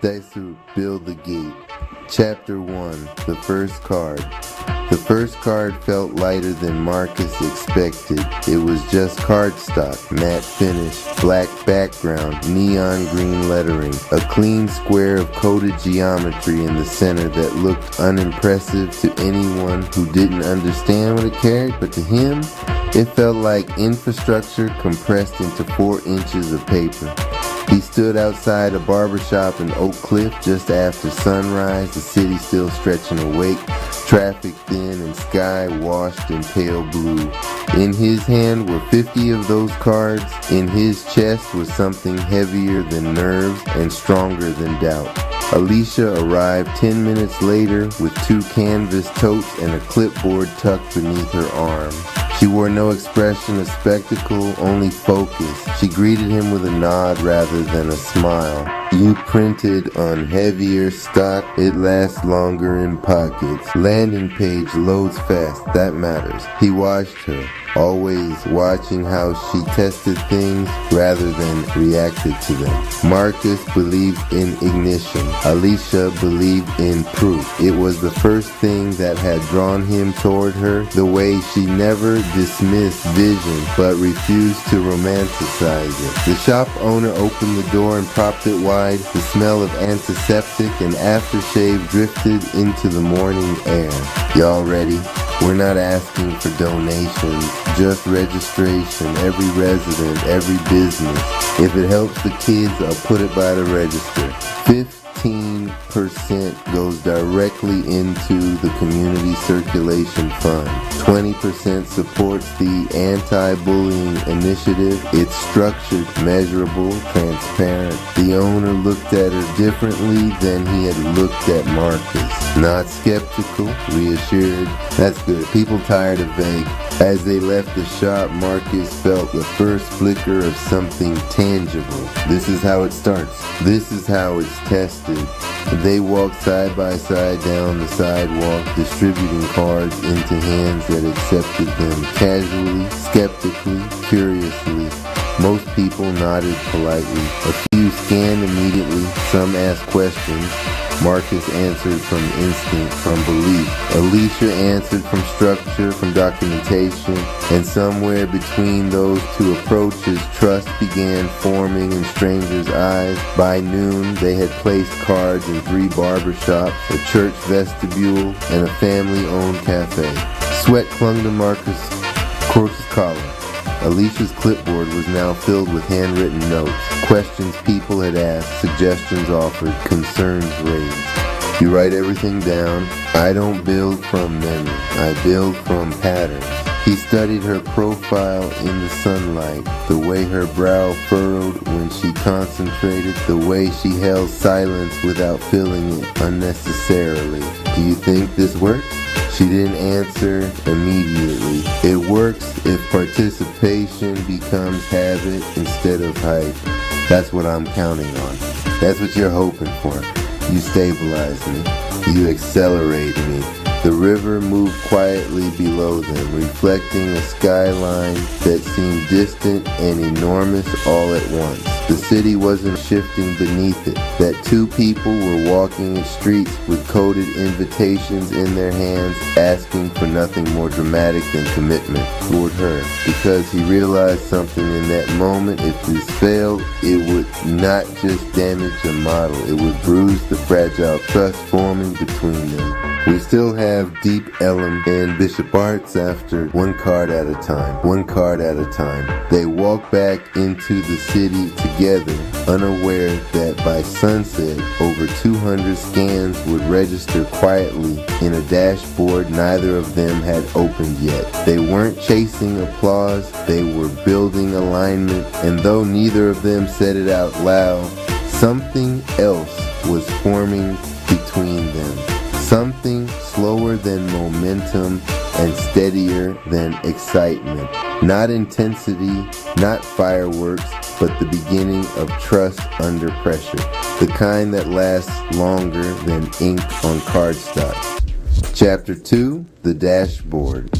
Daisu Build the Gate. Chapter 1. The First Card. The first card felt lighter than Marcus expected. It was just cardstock, matte finish, black background, neon green lettering, a clean square of coded geometry in the center that looked unimpressive to anyone who didn't understand what it carried, but to him, it felt like infrastructure compressed into 4 inches of paper. He stood outside a barbershop in Oak Cliff just after sunrise, the city still stretching awake, traffic thin and sky washed in pale blue. In his hand were 50 of those cards. In his chest was something heavier than nerves and stronger than doubt. Alicia arrived 10 minutes later with 2 canvas totes and a clipboard tucked beneath her arm. She wore no expression of spectacle, only focus. She greeted him with a nod rather than a smile. You printed on heavier stock, it lasts longer in pockets. Landing page loads fast, that matters. He watched her, always watching how she tested things rather than reacted to them. Marcus believed in ignition. Alicia believed in proof. It was the first thing that had drawn him toward her, the way she never dismissed vision but refused to romanticize it. The shop owner opened the door and propped it wide. The smell of antiseptic and aftershave drifted into the morning air. Y'all ready? We're not asking for donations, just registration. Every resident, every business. If it helps the kids, I'll put it by the register. 15% goes directly into the community circulation fund. 20% supports the anti-bullying initiative. It's structured, measurable, transparent. The owner looked at her differently than he had looked at Marcus. Not skeptical, reassured. That's good. People tired of vague. As they left the shop, Marcus felt the first flicker of something tangible. This is how it starts. This is how it's tested. They walked side by side down the sidewalk, distributing cards into hands that accepted them casually, skeptically, curiously. Most people nodded politely. A few scanned immediately. Some asked questions. Marcus answered from instinct, from belief. Alicia answered from structure, from documentation. And somewhere between those 2 approaches, trust began forming in strangers' eyes. By noon, they had placed cards in 3 barbershops, a church vestibule, and a family-owned cafe. Sweat clung to Marcus' collar. Alicia's clipboard was now filled with handwritten notes, questions people had asked, suggestions offered, concerns raised. You write everything down. I don't build from memory. I build from patterns. He studied her profile in the sunlight, the way her brow furrowed when she concentrated, the way she held silence without filling it unnecessarily. Do you think this works? She didn't answer immediately. It works if participation becomes habit instead of hype. That's what I'm counting on. That's what you're hoping for. You stabilize me. You accelerate me. The river moved quietly below them, reflecting a skyline that seemed distant and enormous all at once. The city wasn't shifting beneath it. That 2 people were walking its streets with coded invitations in their hands, asking for nothing more dramatic than commitment toward her. Because he realized something in that moment. If this failed, it would not just damage the model, it would bruise the fragile trust forming between them. We still have Deep Ellum and Bishop Arts after 1 card at a time. 1 card at a time. They walk back into the city together, unaware that by sunset, over 200 scans would register quietly in a dashboard neither of them had opened yet. They weren't chasing applause, they were building alignment, and though neither of them said it out loud, something else was forming between them. Something slower than momentum and steadier than excitement. Not intensity, not fireworks, but the beginning of trust under pressure. The kind that lasts longer than ink on cardstock. Chapter 2, The Dashboard.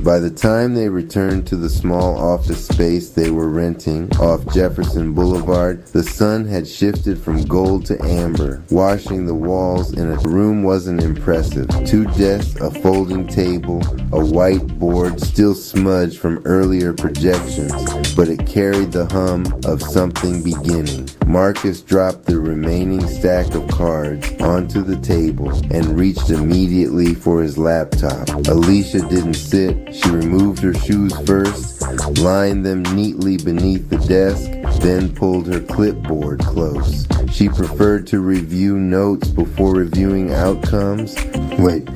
By the time they returned to the small office space they were renting off Jefferson Boulevard, the sun had shifted from gold to amber, washing the walls in a room wasn't impressive. 2 desks, a folding table, a whiteboard still smudged from earlier projections, but it carried the hum of something beginning. Marcus dropped the remaining stack of cards onto the table and reached immediately for his laptop. Alicia didn't sit. She removed her shoes first, lined them neatly beneath the desk, then pulled her clipboard close. She preferred to review notes before reviewing outcomes. Wait,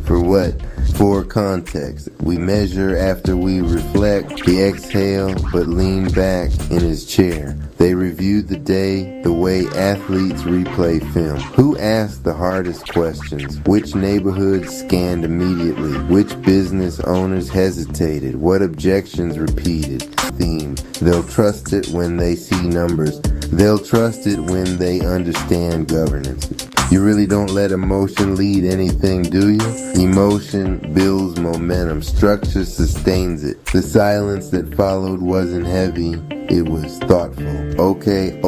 for what? For context, we measure after we reflect. He exhaled but leaned back in his chair. They reviewed the day the way athletes replay film. Who asked the hardest questions? Which neighborhoods scanned immediately? Which business owners hesitated? What objections repeated? Theme. They'll trust it when they see numbers. They'll trust it when they understand governance. You really don't let emotion lead anything, do you? Emotion builds momentum. Structure sustains it. The silence that followed wasn't heavy. It was thoughtful. Okay.